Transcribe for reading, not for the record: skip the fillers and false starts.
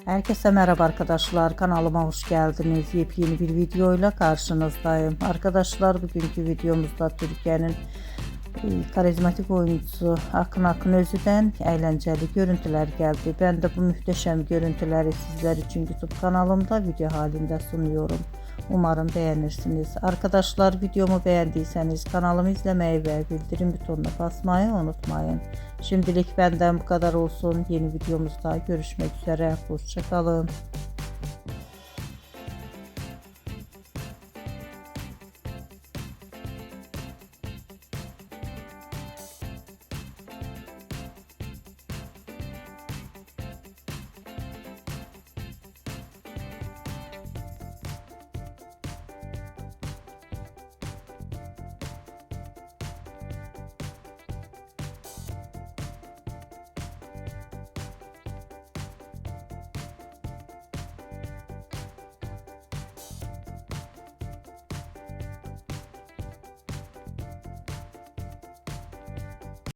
Herkese merhaba arkadaşlar, kanalıma hoş geldiniz. Yepyeni bir videoyla karşınızdayım. Arkadaşlar, bugünkü videomuzda Türkiye'nin karizmatik oyuncusu Akın Özü'den eğlenceli görüntüler geldi. Ben de bu muhteşem görüntüleri sizler için YouTube kanalımda video halinde sunuyorum. Umarım beğenirsiniz. Arkadaşlar, videomu beğendiyseniz kanalımı izlemeyi ve bildirim butonuna basmayı unutmayın. Şimdilik benden bu kadar olsun. Yeni videomuzda görüşmek üzere. Hoşça kalın.